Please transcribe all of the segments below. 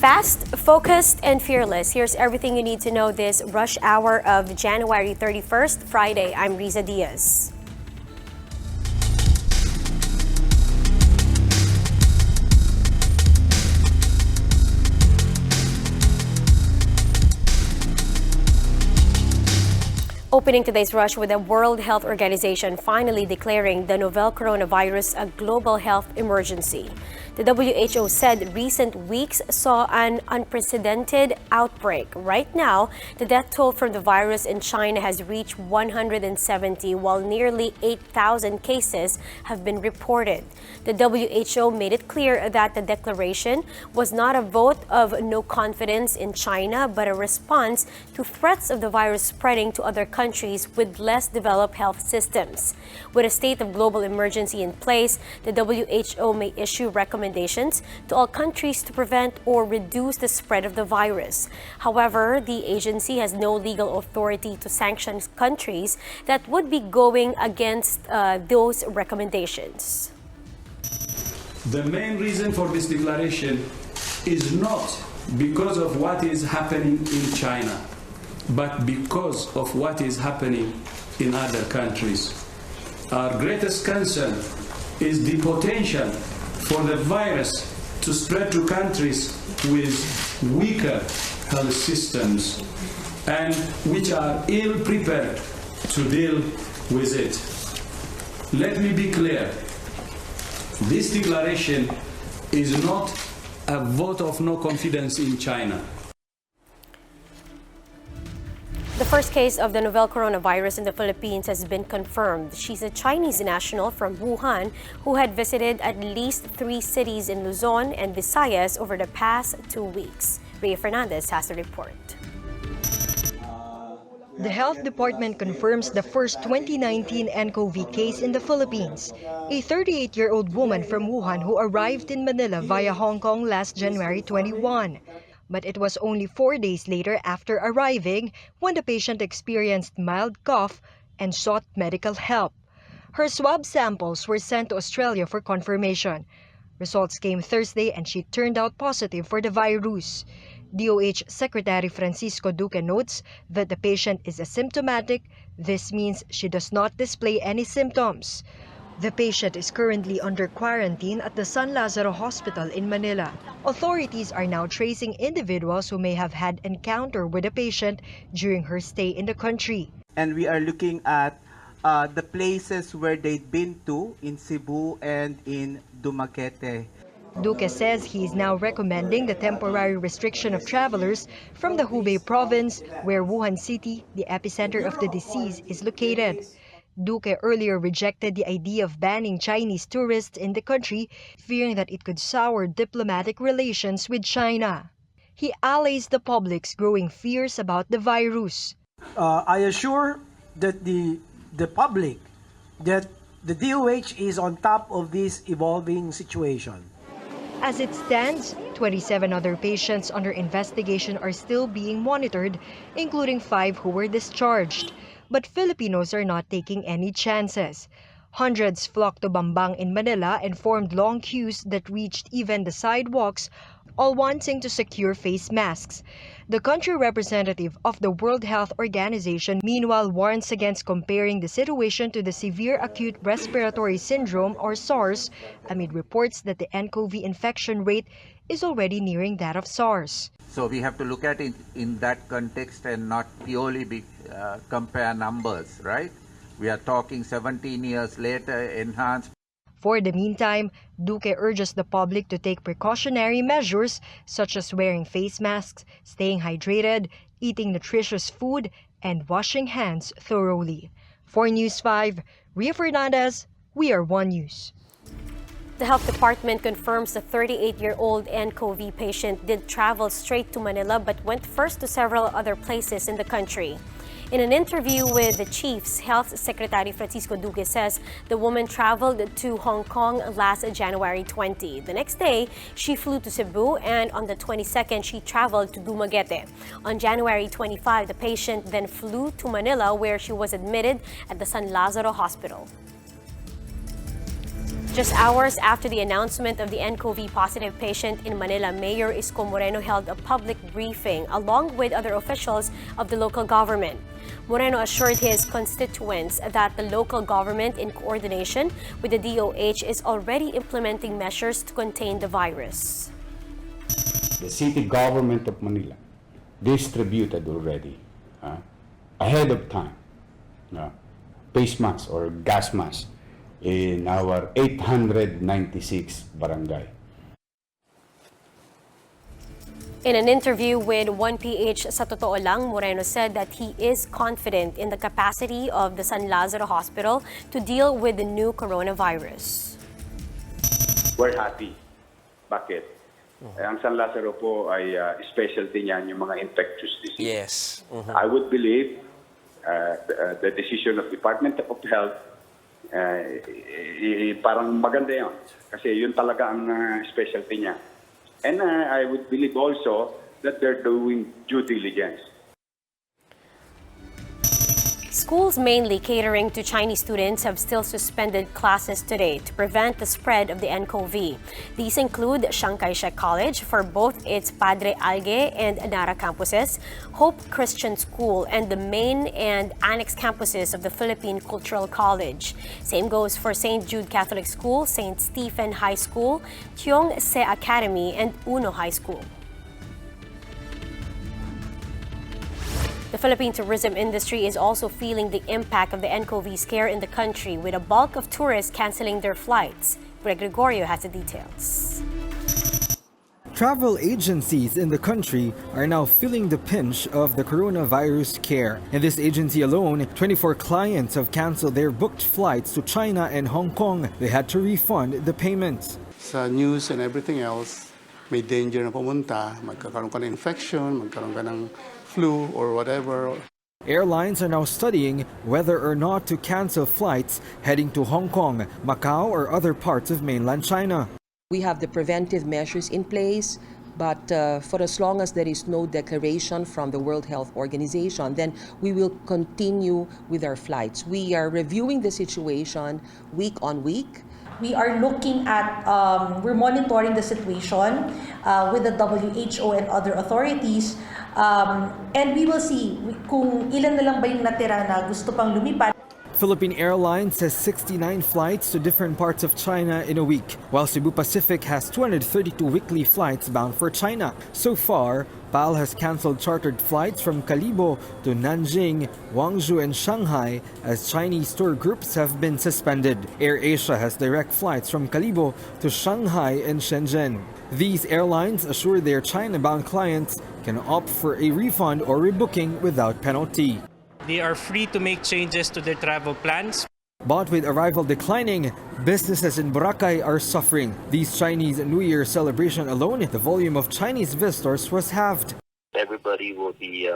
Fast, focused, and fearless. Here's everything you need to know this rush hour of January 31st, Friday. I'm Riza Diaz. Opening today's rush with the World Health Organization finally declaring the novel coronavirus a global health emergency. The WHO said recent weeks saw an unprecedented outbreak. Right now, the death toll from the virus in China has reached 170, while nearly 8,000 cases have been reported. The WHO made it clear that the declaration was not a vote of no confidence in China, but a response to threats of the virus spreading to other countries with less developed health systems. With a state of global emergency in place, the WHO may issue recommendations to all countries to prevent or reduce the spread of the virus. However, the agency has no legal authority to sanction countries that would be going against those recommendations. The main reason for this declaration is not because of what is happening in China, but because of what is happening in other countries. Our greatest concern is the potential for the virus to spread to countries with weaker health systems and which are ill prepared to deal with it. Let me be clear. This declaration is not a vote of no confidence in China. The first case of the novel coronavirus in the Philippines has been confirmed. She's a Chinese national from Wuhan who had visited at least 3 cities in Luzon and Visayas over the past 2 weeks. Rhea Fernandez has the report. The Health Department confirms the first 2019 nCoV case in the Philippines, a 38-year-old woman from Wuhan who arrived in Manila via Hong Kong last January 21. But it was only 4 days later after arriving when the patient experienced mild cough and sought medical help. Her swab samples were sent to Australia for confirmation. Results came Thursday and she turned out positive for the virus. DOH Secretary Francisco Duque notes that the patient is asymptomatic. This means she does not display any symptoms. The patient is currently under quarantine at the San Lazaro Hospital in Manila. Authorities are now tracing individuals who may have had encounter with the patient during her stay in the country. And we are looking at the places where they've been to in Cebu and in Dumaguete. Duque says he is now recommending the temporary restriction of travelers from the Hubei province, where Wuhan City, the epicenter of the disease, is located. Duque earlier rejected the idea of banning Chinese tourists in the country, fearing that it could sour diplomatic relations with China. He allays the public's growing fears about the virus. I assure that the public that the DOH is on top of this evolving situation. As it stands, 27 other patients under investigation are still being monitored, including 5 who were discharged. But Filipinos are not taking any chances. Hundreds flocked to Bambang in Manila and formed long queues that reached even the sidewalks, all wanting to secure face masks. The country representative of the World Health Organization meanwhile warns against comparing the situation to the severe acute respiratory syndrome or SARS, amid reports that the nCoV infection rate is already nearing that of SARS. So we have to look at it in that context and not purely compare numbers, right? We are talking 17 years later, enhanced. For the meantime, Duque urges the public to take precautionary measures such as wearing face masks, staying hydrated, eating nutritious food, and washing hands thoroughly. For News 5, Rhea Fernandez, We Are One News. The Health Department confirms the 38-year-old nCoV patient did travel straight to Manila but went first to several other places in the country. In an interview with the Chiefs, Health Secretary Francisco Duque says the woman traveled to Hong Kong last January 20. The next day, she flew to Cebu, and on the 22nd, she traveled to Dumaguete. On January 25, the patient then flew to Manila, where she was admitted at the San Lazaro Hospital. Just hours after the announcement of the nCoV positive patient in Manila, Mayor Isko Moreno held a public briefing along with other officials of the local government. Moreno assured his constituents that the local government, in coordination with the DOH, is already implementing measures to contain the virus. The city government of Manila distributed already, ahead of time, face masks or gas masks in our 896 barangay. In an interview with 1PH sa Totoo Lang, Moreno said that he is confident in the capacity of the San Lazaro Hospital to deal with the new coronavirus. We're happy. Bakit? Ang San Lazaro po ay specialty niyan yung mga infectious disease. Yes. I would believe the decision of Department of Health parang maganda yun. Kasi yun talaga ang specialty niya. And I would believe also that they're doing due diligence. Schools mainly catering to Chinese students have still suspended classes today to prevent the spread of the nCoV. These include Chiang Kai-shek College for both its Padre Alge and Nara campuses, Hope Christian School, and the main and annex campuses of the Philippine Cultural College. Same goes for St. Jude Catholic School, St. Stephen High School, Tiong Se Academy, and Uno High School. The Philippine tourism industry is also feeling the impact of the nCoV scare in the country, with a bulk of tourists canceling their flights. Greg Gregorio has the details. Travel agencies in the country are now feeling the pinch of the coronavirus scare. In this agency alone, 24 clients have canceled their booked flights to China and Hong Kong. They had to refund the payments. Sa news and everything else, may danger na pumunta, magkakaroon ka ng infection, magkaroon ka ng flu or whatever. Airlines are now studying whether or not to cancel flights heading to Hong Kong, Macau, or other parts of mainland China. We have the preventive measures in place, but for as long as there is no declaration from the World Health Organization, then we will continue with our flights. We are reviewing the situation week on week. We are looking at, we're monitoring the situation with the WHO and other authorities, and we will see kung ilan na lang ba yung natira na gusto pang lumipad. Philippine Airlines has 69 flights to different parts of China in a week, while Cebu Pacific has 232 weekly flights bound for China. So far, PAL has canceled chartered flights from Calibo to Nanjing, Guangzhou, and Shanghai as Chinese tour groups have been suspended. AirAsia has direct flights from Calibo to Shanghai and Shenzhen. These airlines assure their China-bound clients can opt for a refund or rebooking without penalty. They are free to make changes to their travel plans. But with arrival declining, businesses in Boracay are suffering. These Chinese New Year celebration alone, the volume of Chinese visitors was halved. Everybody will be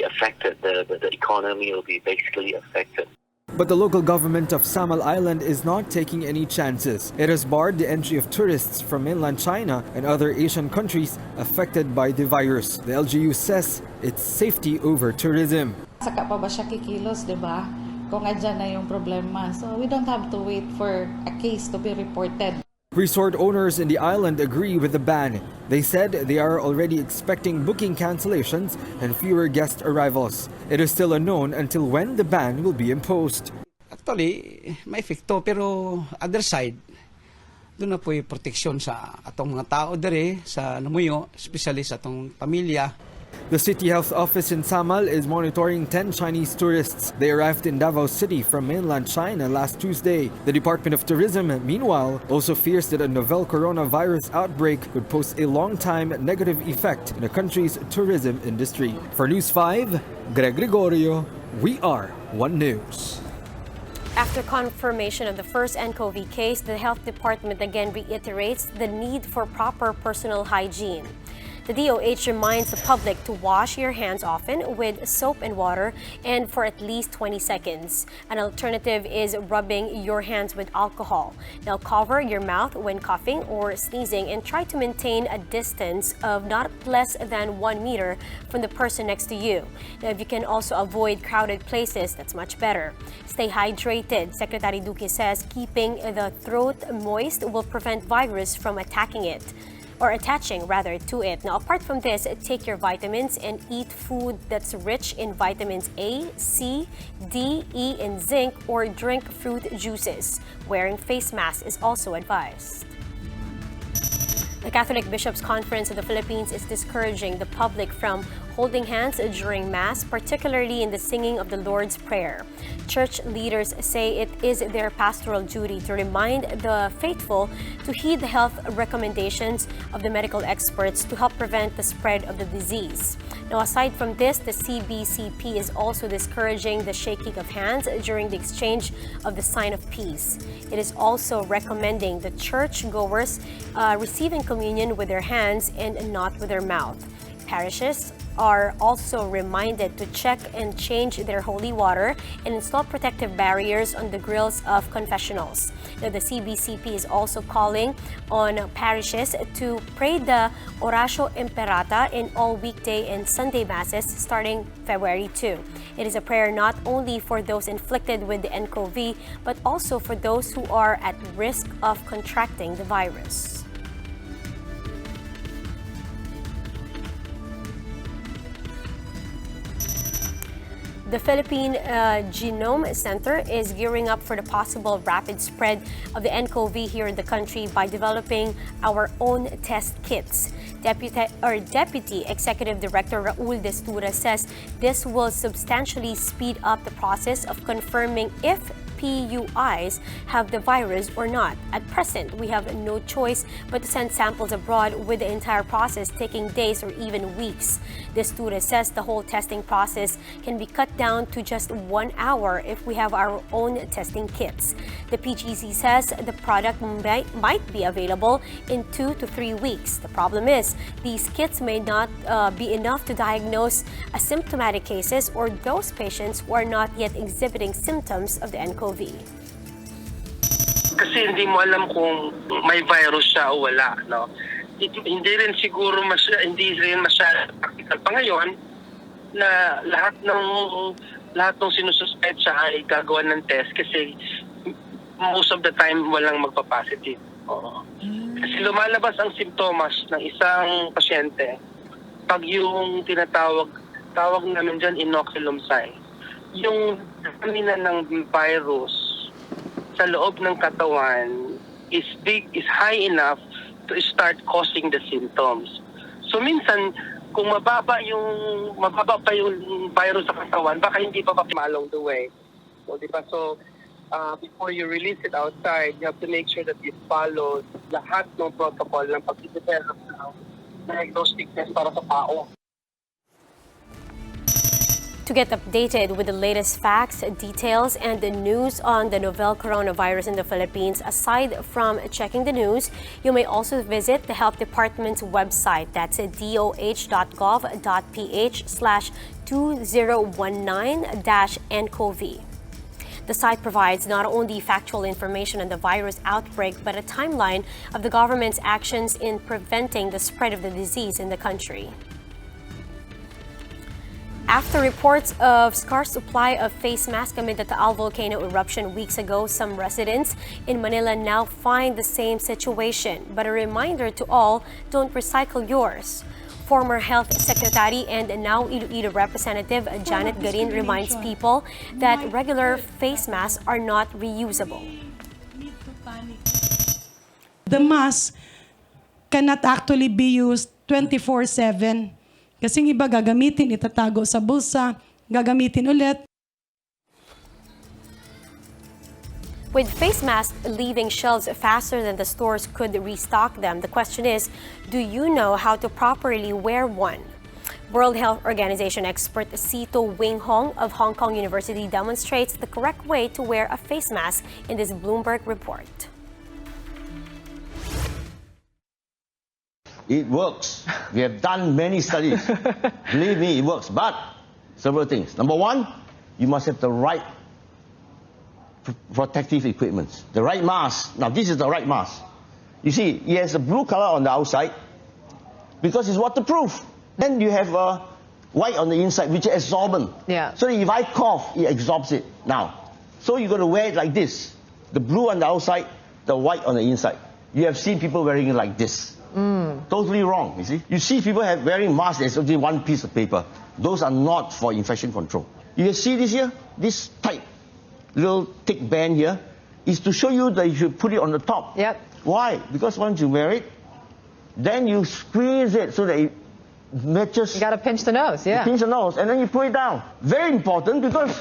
affected. The economy will be basically affected. But the local government of Cignal Island is not taking any chances. It has barred the entry of tourists from mainland China and other Asian countries affected by the virus. The LGU says it's safety over tourism. Saka pa ba siya kikilos, di ba? Kung andyan na yung problema. So we don't have to wait for a case to be reported. Resort owners in the island agree with the ban. They said they are already expecting booking cancellations and fewer guest arrivals. It is still unknown until when the ban will be imposed. Actually, may epekto, pero other side, doon na po yung proteksyon sa atong mga tao dere sa namuyo, especially sa atong pamilya. The City Health Office in Cignal is monitoring 10 Chinese tourists. They arrived in Davao City from mainland China last Tuesday. The Department of Tourism, meanwhile, also fears that a novel coronavirus outbreak could pose a long-time negative effect in the country's tourism industry. For News 5, Greg Gregorio, we are One News. After confirmation of the first nCoV case, the Health Department again reiterates the need for proper personal hygiene. The DOH reminds the public to wash your hands often with soap and water and for at least 20 seconds. An alternative is rubbing your hands with alcohol. Now cover your mouth when coughing or sneezing and try to maintain a distance of not less than 1 meter from the person next to you. Now if you can also avoid crowded places, that's much better. Stay hydrated. Secretary Duque says keeping the throat moist will prevent virus from attacking it. Or attaching rather to it. Now, apart from this, take your vitamins and eat food that's rich in vitamins A, C, D, E, and zinc, or drink fruit juices. Wearing face masks is also advised. The Catholic Bishops' Conference of the Philippines is discouraging the public from holding hands during Mass, particularly in the singing of the Lord's Prayer. Church leaders say it is their pastoral duty to remind the faithful to heed the health recommendations of the medical experts to help prevent the spread of the disease. Now, aside from this, the CBCP is also discouraging the shaking of hands during the exchange of the sign of peace. It is also recommending the church-goers receiving communion with their hands and not with their mouth. Parishes are also reminded to check and change their holy water and install protective barriers on the grills of confessionals. Now, the CBCP is also calling on parishes to pray the Oratio Imperata in all weekday and Sunday masses starting February 2. It is a prayer not only for those inflicted with the nCoV, but also for those who are at risk of contracting the virus. The Philippine Genome Center is gearing up for the possible rapid spread of the nCoV here in the country by developing our own test kits. Deputy Executive Director Raul Destura says this will substantially speed up the process of confirming if PUIs have the virus or not. At present, we have no choice but to send samples abroad, with the entire process taking days or even weeks. Destura says the whole testing process can be cut down to just 1 hour if we have our own testing kits. The PGC says the product might be available in 2 to 3 weeks. The problem is these kits may not be enough to diagnose asymptomatic cases or those patients who are not yet exhibiting symptoms of the nCoV. Kasi hindi mo alam kung may virus siya o wala, no? Hindi rin siguro hindi rin masyadong practical pa ngayon na lahat ng sinususpect ay gagawa ng test kasi most of the time walang magpa-positive. Oo. Kasi lumalabas ang simptomas ng isang pasyente pag yung tawag namin dyan inoculum sign. Yung stamina ng virus sa loob ng katawan is high enough to start causing the symptoms. So minsan kung mababa pa yung virus sa katawan, baka hindi pa along the way. So diba? So before you release it outside, you have to make sure that you follow lahat ng protocol ng pag-develop ng diagnostic test para sa tao. To get updated with the latest facts, details, and the news on the novel coronavirus in the Philippines, aside from checking the news, you may also visit the Health Department's website. That's doh.gov.ph/2019-nCoV. The site provides not only factual information on the virus outbreak, but a timeline of the government's actions in preventing the spread of the disease in the country. After reports of scarce supply of face masks amid the Taal volcano eruption weeks ago, some residents in Manila now find the same situation. But a reminder to all, don't recycle yours. Former Health Secretary and now Iloilo Representative Janet Garin reminds people that regular face masks are not reusable. The mask cannot actually be used 24/7. Kasi iba gagamitin, itatago sa bulsa, gagamitin ulit. With face masks leaving shelves faster than the stores could restock them, the question is, do you know how to properly wear one? World Health Organization expert Sito Wing Hong of Hong Kong University demonstrates the correct way to wear a face mask in this Bloomberg report. It works. We have done many studies. Believe me, it works. But several things. Number one, you must have the right protective equipment, the right mask. Now, this is the right mask. You see, it has a blue color on the outside because it's waterproof. Then you have a white on the inside, which is absorbent. Yeah. So if I cough, it absorbs it. Now, so you're going to wear it like this. The blue on the outside, the white on the inside. You have seen people wearing it like this. Totally wrong, you see. You see people wearing masks, there's only one piece of paper. Those are not for infection control. You see this here? This tight little thick band here is to show you that you should put it on the top. Yep. Why? Because once you wear it, then you squeeze it so that it matches. You got to pinch the nose, yeah. You pinch the nose, and then you put it down. Very important because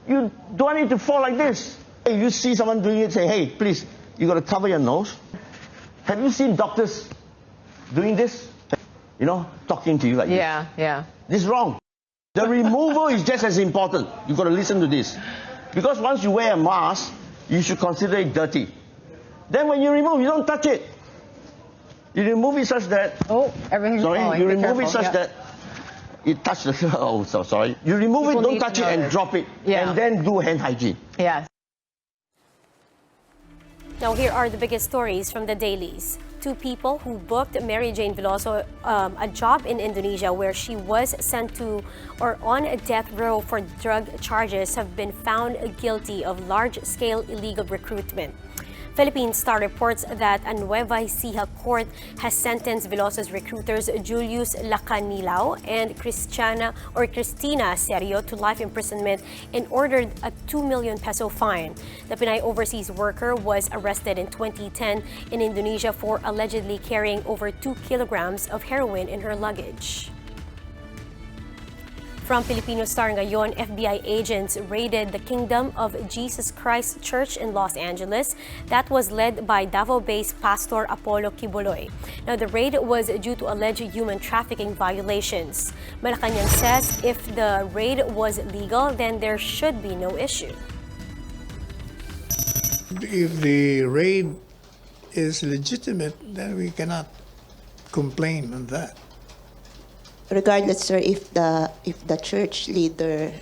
you don't want it to fall like this. If you see someone doing it, say, hey, please, you got to cover your nose. Have you seen doctors doing this? You know, talking to you like this. Yeah. This is wrong. The removal is just as important. You got to listen to this. Because once you wear a mask, you should consider it dirty. Then when you remove, you don't touch it. You remove it such that... Oh, everything's falling. Sorry, you Be remove careful. it such that it touch the... Oh, so sorry. You remove People it, don't need touch to it, know and this. drop it. Yeah. And then do hand hygiene. Yes. Now here are the biggest stories from the dailies. Two people who booked Mary Jane Veloso a job in Indonesia where she was sent to or on a death row for drug charges have been found guilty of large-scale illegal recruitment. Philippine Star reports that a Nueva Ecija court has sentenced Veloso's recruiters Julius Lacanilao and Cristina Serio to life imprisonment and ordered a 2 million peso fine. The Pinay overseas worker was arrested in 2010 in Indonesia for allegedly carrying over 2 kilograms of heroin in her luggage. From Filipino Star ngayon, FBI agents raided the Kingdom of Jesus Christ Church in Los Angeles that was led by Davao-based Pastor Apollo Quiboloy. Now, the raid was due to alleged human trafficking violations. Malacanang says if the raid was legal, then there should be no issue. If the raid is legitimate, then we cannot complain on that. Regardless, sir, if the church leader,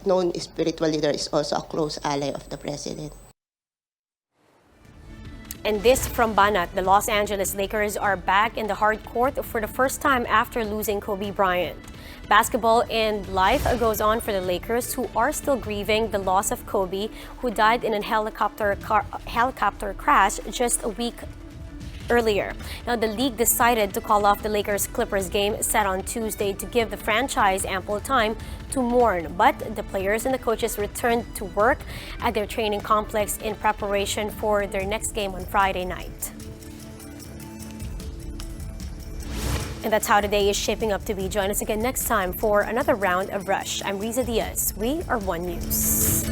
known spiritual leader, is also a close ally of the president. And this from Banat, the Los Angeles Lakers are back in the hard court for the first time after losing Kobe Bryant. Basketball and life goes on for the Lakers, who are still grieving the loss of Kobe, who died in a helicopter crash just a week earlier. Now, the league decided to call off the Lakers-Clippers game set on Tuesday to give the franchise ample time to mourn. But the players and the coaches returned to work at their training complex in preparation for their next game on Friday night. And that's how today is shaping up to be. Join us again next time for another round of Rush. I'm Riza Diaz. We are One News.